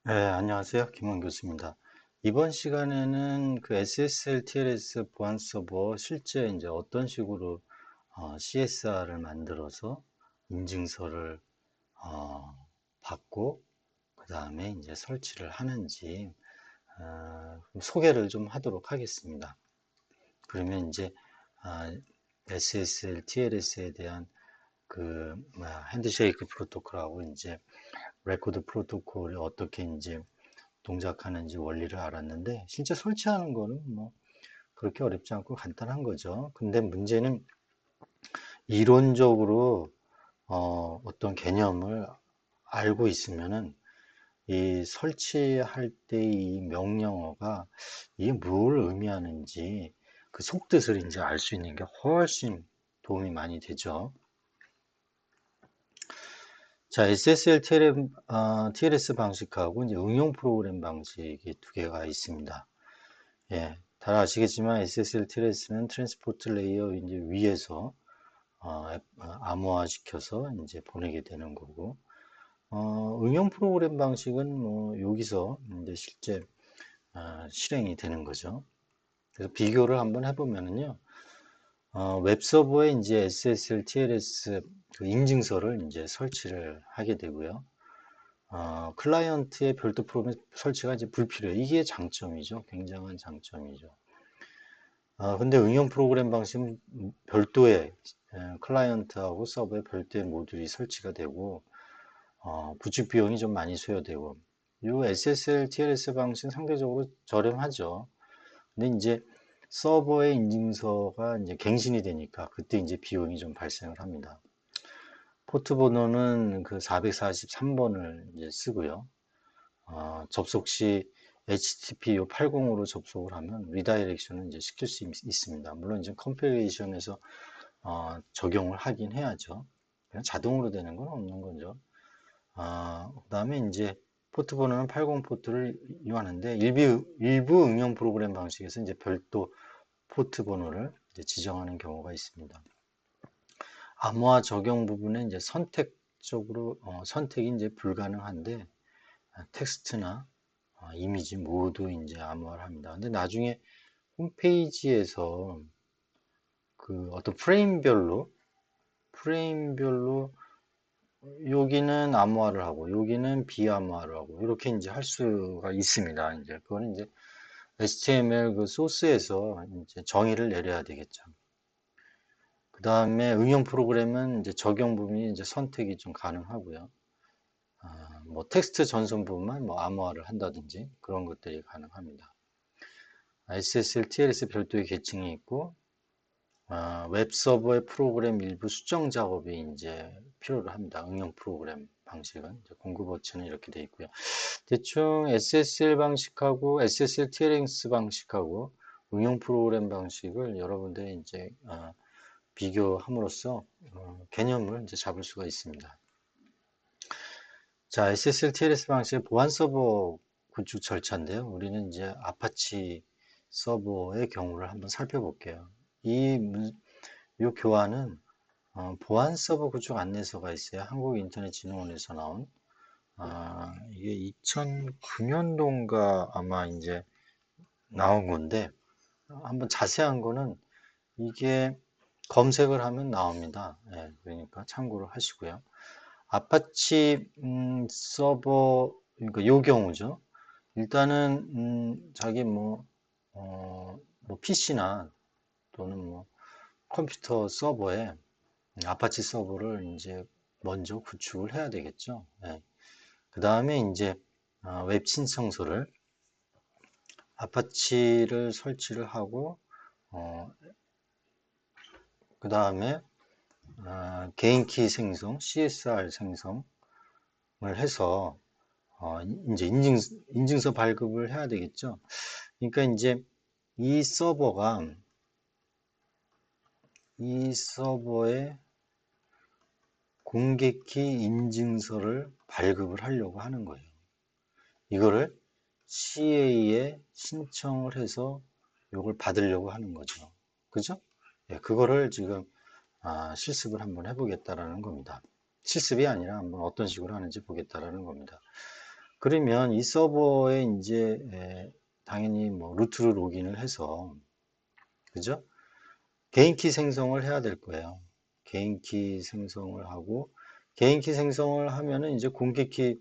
네, 안녕하세요. 김원 교수입니다. 이번 시간에는 그 SSL TLS 보안 서버 실제 이제 어떤 식으로 CSR을 만들어서 인증서를 받고 그 다음에 이제 설치를 하는지 소개를 좀 하도록 하겠습니다. 그러면 이제 SSL TLS에 대한 핸드쉐이크 프로토콜하고 이제 레코드 프로토콜이 어떻게 이제 동작하는지 원리를 알았는데 실제 설치하는 거는 뭐 그렇게 어렵지 않고 간단한 거죠. 근데 문제는 이론적으로 어떤 개념을 알고 있으면은 이 설치할 때 이 명령어가 이게 뭘 의미하는지 그 속뜻을 이제 알 수 있는 게 훨씬 도움이 많이 되죠. 자, SSL TLS 방식하고 이제 응용 프로그램 방식이 두 개가 있습니다. 예, 다 아시겠지만 SSL TLS는 트랜스포트 레이어 이제 위에서 암호화 시켜서 이제 보내게 되는 거고, 응용 프로그램 방식은 뭐 여기서 이제 실제 실행이 되는 거죠. 그래서 비교를 한번 해보면은요, 웹 서버에 이제 SSL TLS 그 인증서를 이제 설치를 하게 되고요. 클라이언트의 별도 프로그램 설치가 이제 불필요해요. 이게 장점이죠. 굉장한 장점이죠. 근데 응용 프로그램 방식은 별도의 클라이언트하고 서버에 별도의 모듈이 설치가 되고 구축 비용이 좀 많이 소요되고 이 SSL TLS 방식은 상대적으로 저렴하죠. 근데 이제 서버의 인증서가 이제 갱신이 되니까 그때 이제 비용이 좀 발생을 합니다. 포트 번호는 그 443번을 이제 쓰고요. 접속 시 HTTP 80으로 접속을 하면 리다이렉션을 이제 시킬 수 있습니다. 물론 이제 컴필레이션에서 적용을 하긴 해야죠. 그냥 자동으로 되는 건 없는 거죠. 그다음에 이제 포트 번호는 80 포트를 이용하는데 일부 응용 프로그램 방식에서 이제 별도 포트 번호를 이제 지정하는 경우가 있습니다. 암호화 적용 부분에 이제 선택적으로 선택이 이제 불가능한데 텍스트나 이미지 모두 이제 암호화를 합니다. 근데 나중에 홈페이지에서 그 어떤 프레임별로 여기는 암호화를 하고 여기는 비암호화를 하고 이렇게 이제 할 수가 있습니다. 이제 그거는 이제 HTML 그 소스에서 이제 정의를 내려야 되겠죠. 그 다음에 응용 프로그램은 이제 적용 부분이 이제 선택이 좀 가능하고요. 뭐 텍스트 전송 부분만 뭐 암호화를 한다든지 그런 것들이 가능합니다. SSL, TLS 별도의 계층이 있고 웹 서버의 프로그램 일부 수정 작업이 이제 필요로 합니다. 응용 프로그램 방식은 이제 공급 워치는 이렇게 되어 있고요. 대충 SSL 방식하고 SSL TLS 방식하고 응용 프로그램 방식을 여러분들이 이제 비교함으로써 개념을 이제 잡을 수가 있습니다. 자, SSL TLS 방식의 보안 서버 구축 절차인데요. 우리는 이제 아파치 서버의 경우를 한번 살펴볼게요. 이 교환은 보안 서버 구축 안내서가 있어요. 한국인터넷진흥원에서 나온 이게 2009년도인가 아마 이제 나온 건데 한번 자세한 거는 이게 검색을 하면 나옵니다. 예, 그러니까 참고를 하시고요. 아파치 서버 그러니까 요 경우죠. 일단은 자기 뭐 PC나 또는 뭐 컴퓨터 서버에 아파치 서버를 이제 먼저 구축을 해야 되겠죠. 예. 그 다음에 이제 웹 신청서를 아파치를 설치를 하고 그 다음에 개인키 생성, CSR 생성을 해서 이제 인증서 발급을 해야 되겠죠. 그러니까 이제 이 서버가 이 서버에 공개키 인증서를 발급을 하려고 하는 거예요. 이거를 CA에 신청을 해서 이걸 받으려고 하는 거죠. 그죠? 예, 그거를 지금 실습을 한번 해보겠다라는 겁니다. 실습이 아니라 한번 어떤 식으로 하는지 보겠다라는 겁니다. 그러면 이 서버에 이제 당연히 뭐 루트를 로그인을 해서, 그죠? 개인키 생성을 해야 될 거예요. 개인키 생성을 하고, 개인키 생성을 하면은 이제 공개키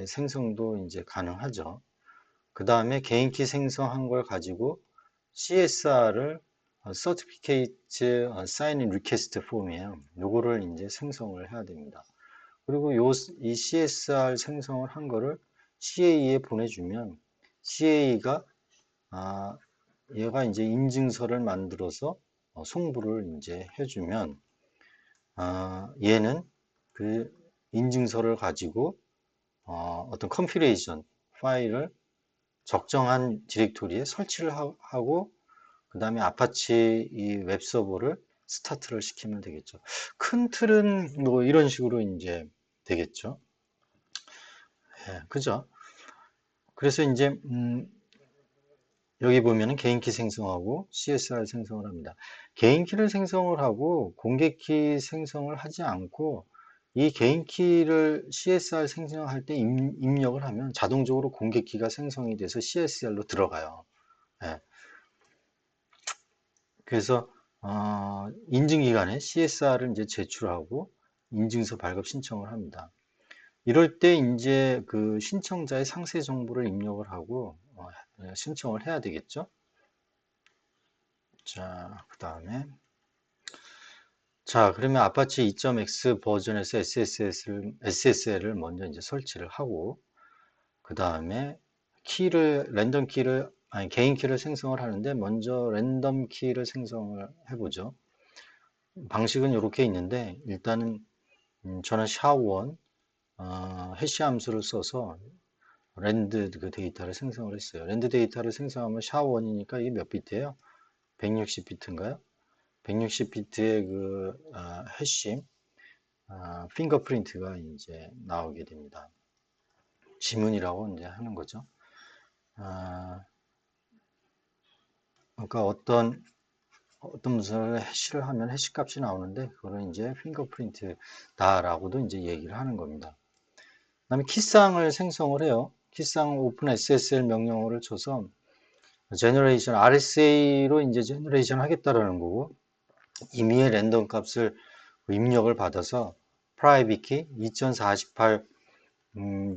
생성도 이제 가능하죠. 그 다음에 개인키 생성한 걸 가지고 CSR을 Certificate Sign in Request 폼이에요. 요거를 이제 생성을 해야 됩니다. 그리고 이 CSR 생성을 한 거를 CA에 보내주면 CA가 얘가 이제 인증서를 만들어서 송부를 이제 해주면 얘는 그 인증서를 가지고 어떤 컴필레이션 파일을 적정한 디렉토리에 설치를 하고 그 다음에 아파치 이 웹서버를 스타트를 시키면 되겠죠. 큰 틀은 뭐 이런 식으로 이제 되겠죠. 예, 그죠? 그래서 이제 여기 보면은 개인키 생성하고 CSR 생성을 합니다. 개인키를 생성을 하고 공개키 생성을 하지 않고 이 개인키를 CSR 생성할 때 입력을 하면 자동적으로 공개키가 생성이 돼서 CSR로 들어가요. 예. 그래서 인증기간에 CSR을 이제 제출하고 인증서 발급 신청을 합니다. 이럴 때 이제 그 신청자의 상세 정보를 입력을 하고 신청을 해야 되겠죠. 자, 그 다음에 자, 그러면 아파치 2.x 버전에서 SSL을 먼저 이제 설치를 하고 그 다음에 랜덤 키를 아니 개인 키를 생성을 하는데 먼저 랜덤 키를 생성을 해보죠. 방식은 이렇게 있는데 일단은 저는 샤원 해시 함수를 써서 랜드 그 데이터를 생성을 했어요. 랜드 데이터를 생성하면 샤원이니까 이게 몇 비트예요? 160비트인가요? 160비트의 그 해시 핑거프린트가 이제 나오게 됩니다. 지문이라고 이제 하는 거죠. 그러니까 어떤 문서를 해시를 하면 해시 값이 나오는데 그거는 이제 핑거프린트다라고도 이제 얘기를 하는 겁니다. 그다음에 키쌍을 생성을 해요. 키쌍 오픈 SSL 명령어를 쳐서 제너레이션 RSA로 이제 제너레이션 하겠다라는 거고 임의의 랜덤 값을 입력을 받아서 프라이빗 키 2048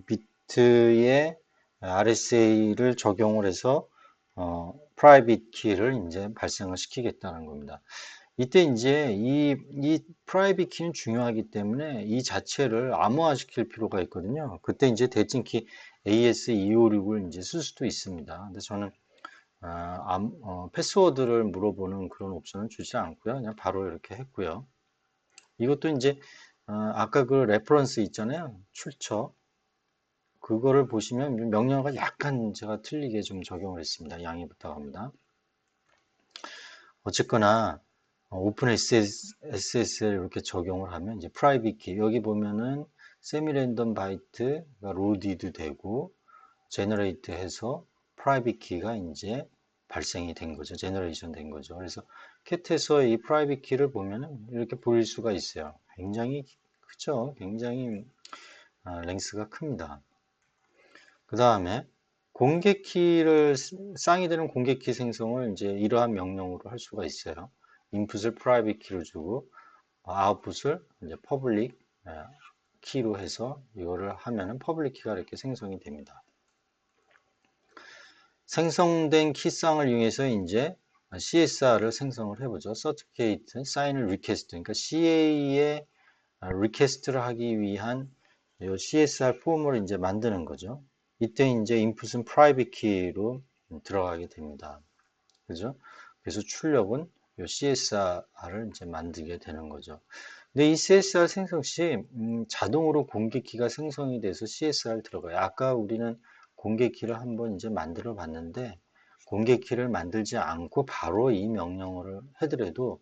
비트의 RSA를 적용을 해서 프라이빗 키를 이제 발생을 시키겠다는 겁니다. 이때 이제 이 프라이빗 키는 중요하기 때문에 이 자체를 암호화시킬 필요가 있거든요. 그때 이제 대칭키 AS256을 이제 쓸 수도 있습니다. 근데 저는 패스워드를 물어보는 그런 옵션은 주지 않고요. 그냥 바로 이렇게 했고요. 이것도 이제 아까 그 레퍼런스 있잖아요. 출처. 그거를 보시면 명령어가 약간 제가 틀리게 좀 적용을 했습니다. 양해 부탁합니다. 어쨌거나 오픈 SSL 이렇게 적용을 하면 이제 프라이빗 키 여기 보면은 세미 랜덤 바이트가 로디드 되고 제너레이트 해서 프라이빗 키가 이제 발생이 된 거죠. 제너레이션 된 거죠. 그래서 캣에서 이 프라이빗 키를 보면은 이렇게 보일 수가 있어요. 굉장히 크죠. 굉장히 랭스가 큽니다. 그 다음에 공개키를 쌍이 되는 공개키 생성을 이제 이러한 명령으로 할 수가 있어요. 인풋을 프라이빗 키로 주고 아웃풋을 이제 퍼블릭 키로 해서 이거를 하면은 퍼블릭 키가 이렇게 생성이 됩니다. 생성된 키쌍을 이용해서 이제 CSR을 생성을 해보죠. Certificate Sign Request 그러니까 CA의 리퀘스트를 하기 위한 이 CSR 폼을 이제 만드는 거죠. 이때 이제 인풋은 프라이빗 키로 들어가게 됩니다. 그죠? 그래서 출력은 이 CSR을 이제 만들게 되는 거죠. 근데 이 CSR 생성 시 자동으로 공개키가 생성이 돼서 CSR 들어가요. 아까 우리는 공개키를 한번 이제 만들어 봤는데 공개키를 만들지 않고 바로 이 명령어를 해더라도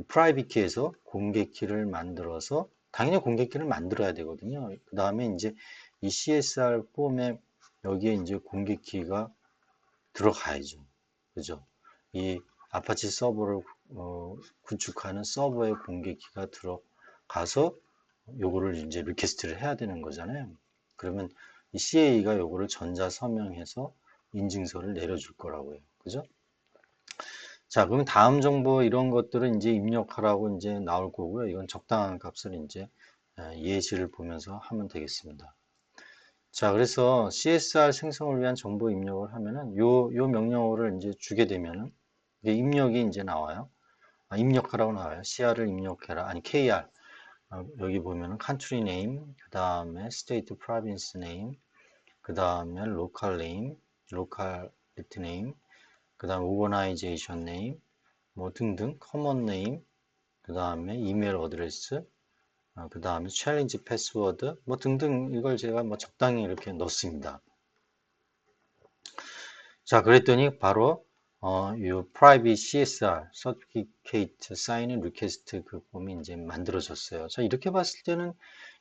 프라이빗 키에서 공개키를 만들어서 당연히 공개키를 만들어야 되거든요. 그 다음에 이제 이 CSR 폼에 여기에 이제 공개키가 들어가야죠. 그죠? 이 아파치 서버를 구축하는 서버의 공개키가 들어가서 요거를 이제 리퀘스트를 해야 되는 거잖아요. 그러면 이 CA가 요거를 전자 서명해서 인증서를 내려줄 거라고요. 그죠? 자, 그럼 다음 정보 이런 것들은 이제 입력하라고 이제 나올 거고요. 이건 적당한 값을 이제 예시를 보면서 하면 되겠습니다. 자, 그래서 CSR 생성을 위한 정보 입력을 하면은 요 명령어를 이제 주게 되면은 이게 입력이 이제 나와요. 입력하라고 나와요. CR을 입력해라. 아니, KR. 여기 보면은 country name, 그 다음에 state province name, 그 다음에 local name, locality name, 그 다음에 organization name, 뭐 등등, common name, 그 다음에 이메일 어드레스, 그 다음에 챌린지 패스워드, 뭐 등등 이걸 제가 뭐 적당히 이렇게 넣습니다. 자, 그랬더니 바로 이 private CSR, certificate sign request 그 폼이 이제 만들어졌어요. 자, 이렇게 봤을 때는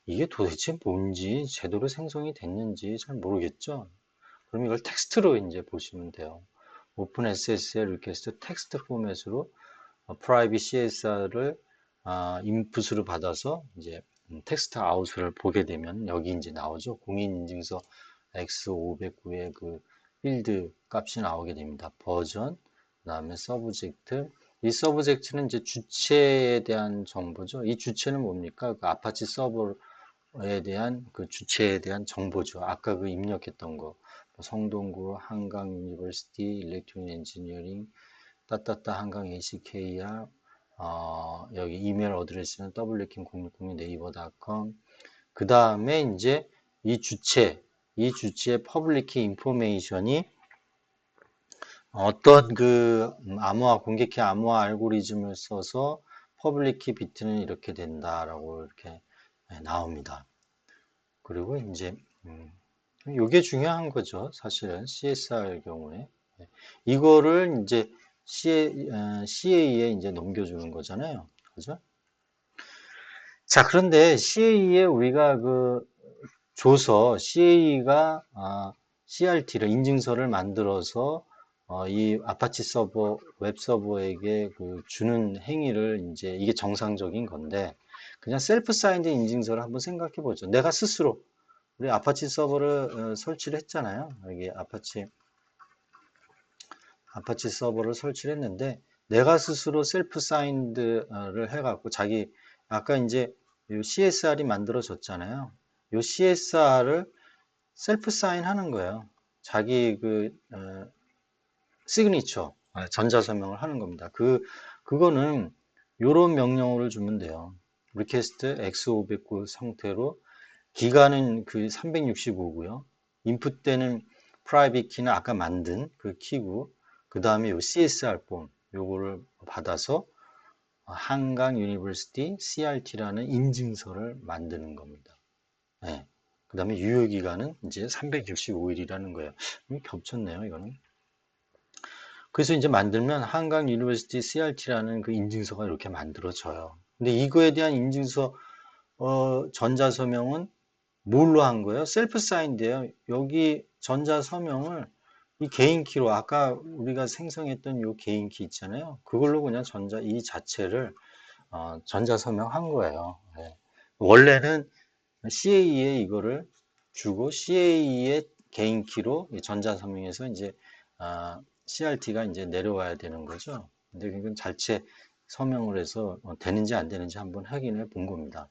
이게 도대체 뭔지 제대로 생성이 됐는지 잘 모르겠죠? 그럼 이걸 텍스트로 이제 보시면 돼요. 오픈 SSL 리퀘스트 텍스트 포맷으로 private CSR을 인풋으로 받아서 이제 텍스트 아웃을 보게 되면 여기 이제 나오죠. 공인인증서 X509의 그 필드 값이 나오게 됩니다. 버전, 그다음에 서브젝트. 이 서브젝트는 이제 주체에 대한 정보죠. 이 주체는 뭡니까? 그 아파치 서버에 대한 그 주체에 대한 정보죠. 아까 그 입력했던 거. 성동구, 한강 유니버시티, 일렉트로닉 엔지니어링, 따따따 한강 ACKR, 여기 이메일 어드레스는 wking060 네이버닷컴. 그 다음에 이제 이 주체의 퍼블릭 키 인포메이션이 어떤 그 암호화, 공개키 암호화 알고리즘을 써서 퍼블릭 키 비트는 이렇게 된다라고 이렇게 나옵니다. 그리고 이제, 이게 중요한 거죠. 사실은 CSR 경우에. 이거를 이제 CA에 이제 넘겨주는 거잖아요. 그죠? 자, 그런데 CA에 우리가 그 줘서 CA가 CRT를 인증서를 만들어서 이 아파치 서버 웹 서버에게 그 주는 행위를 이제 이게 정상적인 건데 그냥 셀프 사인드 인증서를 한번 생각해 보죠. 내가 스스로 우리 아파치 서버를 설치를 했잖아요. 여기 아파치 서버를 설치를 했는데 내가 스스로 셀프 사인드를 해갖고 자기 아까 이제 요 CSR이 만들어졌잖아요. 요 CSR을 셀프 사인 하는 거예요. 자기 그 시그니처 전자 서명을 하는 겁니다. 그거는 요런 명령어를 주면 돼요. request x509 상태로 기간은 그 365고요. 인풋 때는 private 키는 아까 만든 그 키고 그 다음에 요 CSR 폼 요거를 받아서 한강 유니버시티 CRT라는 인증서를 만드는 겁니다. 네. 그 다음에 유효기간은 이제 365일이라는 거예요. 겹쳤네요, 이거는. 그래서 이제 만들면 한강 유니버시티 CRT라는 그 인증서가 이렇게 만들어져요. 근데 이거에 대한 인증서, 전자서명은 뭘로 한 거예요? 셀프 사인인데요. 여기 전자 서명을 이 개인키로 아까 우리가 생성했던 요 개인키 있잖아요. 그걸로 그냥 이 자체를 전자 서명한 거예요. 네. 원래는 CA에 이거를 주고 CA의 개인키로 전자 서명해서 이제 CRT가 이제 내려와야 되는 거죠. 근데 이건 자체 서명을 해서 되는지 안 되는지 한번 확인해 본 겁니다.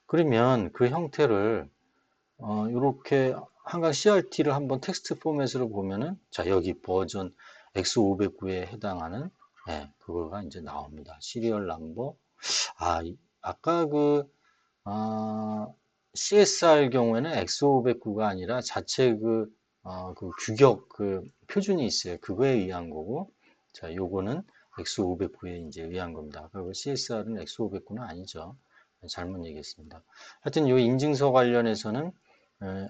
그러면 그 형태를 이렇게 한강 CRT를 한번 텍스트 포맷으로 보면은 자 여기 버전 X509에 해당하는 그거가 이제 나옵니다. 시리얼 넘버 아까 그 CSR 경우에는 X509가 아니라 자체 그 규격 그 표준이 있어요. 그거에 의한 거고 자 요거는 X509에 이제 의한 겁니다. 그리고 CSR은 X509는 아니죠. 잘못 얘기했습니다. 하여튼 이 인증서 관련해서는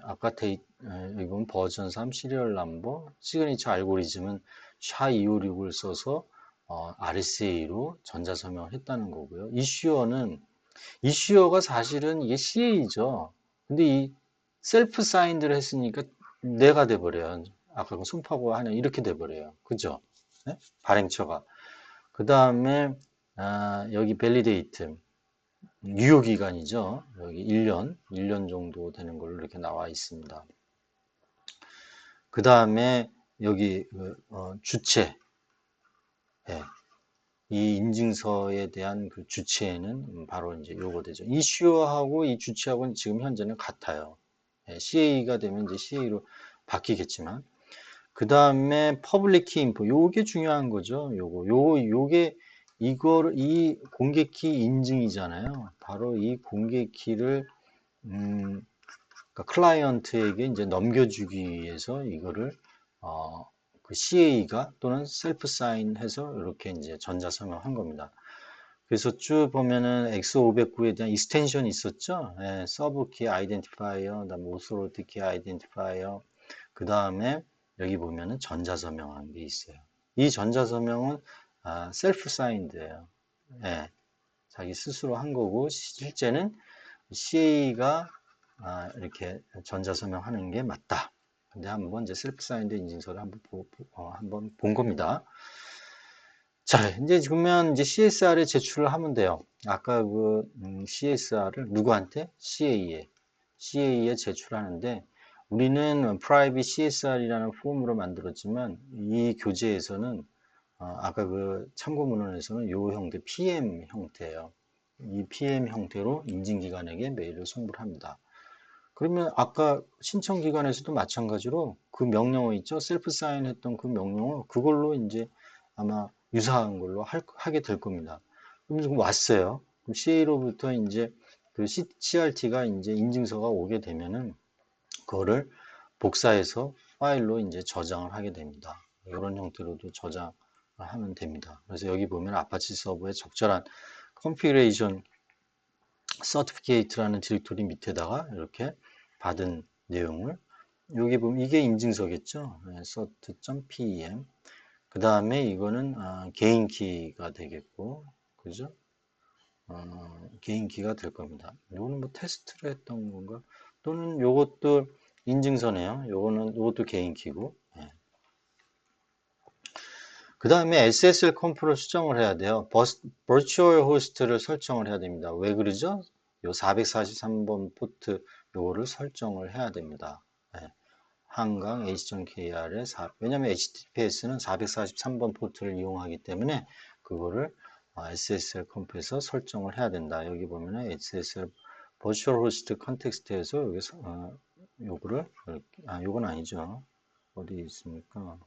아까 여기 보면 버전 3 시리얼 넘버 시그니처 알고리즘은 SHA-256을 써서 RSA로 전자서명을 했다는 거고요. 이슈어가 사실은 이게 CA죠. 근데 이 셀프 사인드를 했으니까 내가 돼버려요. 아까 그 손파고 하냐 이렇게 돼버려요. 그죠? 네? 발행처가. 그 다음에 여기 밸리데이트 유효기간이죠. 여기 1년 정도 되는 걸로 이렇게 나와 있습니다. 그 다음에 여기 주체, 예, 이 인증서에 대한 그 주체는 바로 이제 요거 되죠. 이슈하고 이 주체하고는 지금 현재는 같아요. 예, CA가 되면 이제 CA로 바뀌겠지만, 그 다음에 퍼블릭 키 인포, 요게 중요한 거죠. 요게 이 공개키 인증이잖아요. 바로 이 공개키를 그러니까 클라이언트에게 이제 넘겨주기 위해서 이거를 그 CA가 또는 셀프 사인해서 이렇게 이제 전자서명한 겁니다. 그래서 쭉 보면은 X509에 대한 익스텐션이 있었죠. 예, 서브 키 아이덴티파이어, 그다음에 오소로티 키 아이덴티파이어, 그 다음에 여기 보면은 전자서명한 게 있어요. 이 전자서명은 셀프 사인드예요. 예, 자기 스스로 한 거고 실제는 CA가 이렇게 전자서명하는 게 맞다. 근데 한번 이제 셀프 사인드 인증서를 한번 본 겁니다. 자, 이제 그러면 이제 CSR에 제출을 하면 돼요. 아까 그 CSR을 누구한테? CA에 제출하는데 우리는 프라이빗 CSR이라는 폼으로 만들었지만 이 교재에서는 아까 그 참고문헌에서는 요 형태 PM 형태예요. 이 PM 형태로 인증기관에게 메일을 송부를 합니다. 그러면 아까 신청기관에서도 마찬가지로 그 명령어 있죠? 셀프 사인 했던 그 명령어 그걸로 이제 아마 유사한 걸로 하게 될 겁니다. 그럼 지금 왔어요. 그럼 CA로부터 이제 그 CRT가 이제 인증서가 오게 되면은 그거를 복사해서 파일로 이제 저장을 하게 됩니다. 이런 형태로도 저장을 하면 됩니다. 그래서 여기 보면 아파치 서버에 적절한 컨피그레이션 서티피케이트라는 디렉토리 밑에다가 이렇게 받은 내용을 여기 보면 이게 인증서겠죠. cert.pem. 그 다음에 이거는 개인 키가 되겠고, 그죠? 개인 키가 될 겁니다. 이거는 뭐 테스트를 했던 건가? 또는 요것도 인증서네요. 요것도 개인 키고. 예. 그 다음에 SSL 컴프를 수정을 해야 돼요. 버추얼 호스트를 설정을 해야 됩니다. 왜 그러죠? 요 443번 포트 요거를 설정을 해야 됩니다. 예. 한강 h.kr에 왜냐하면 HTTPS는 443번 포트를 이용하기 때문에 그거를 SSL 컴프에서 설정을 해야 된다. 여기 보면은 SSL 버추얼 호스트 컨텍스트에서 여기서 요거를 요건 아니죠. 어디 있습니까?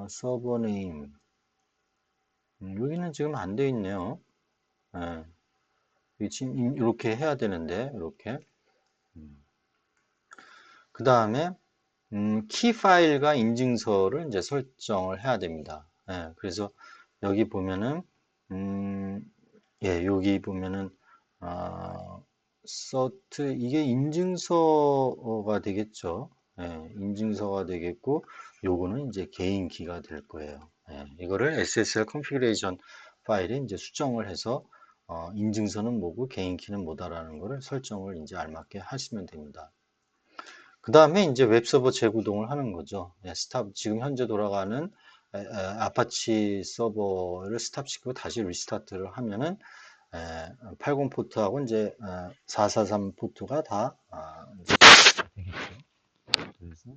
서버 네임 여기는 지금 안 돼 있네요. 지금 이렇게 해야 되는데 이렇게 그 다음에 키 파일과 인증서를 이제 설정을 해야 됩니다. 그래서 여기 보면은 여기 보면은 서트 이게 인증서가 되겠죠. 인증서가 되겠고 요거는 이제 개인 키가 될 거예요. 이거를 SSL 컨피그레이션 파일에 이제 수정을 해서 인증서는 뭐고 개인 키는 뭐다라는 거를 설정을 이제 알맞게 하시면 됩니다. 그 다음에 이제 웹서버 재구동을 하는 거죠. 스탑, 지금 현재 돌아가는 아파치 서버를 스탑시키고 다시 리스타트를 하면은 80 포트하고 이제 443 포트가 다 이제 되겠죠. 그래서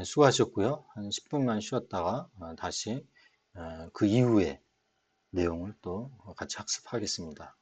수고하셨고요. 한 10분만 쉬었다가 다시 그 이후에 내용을 또 같이 학습하겠습니다.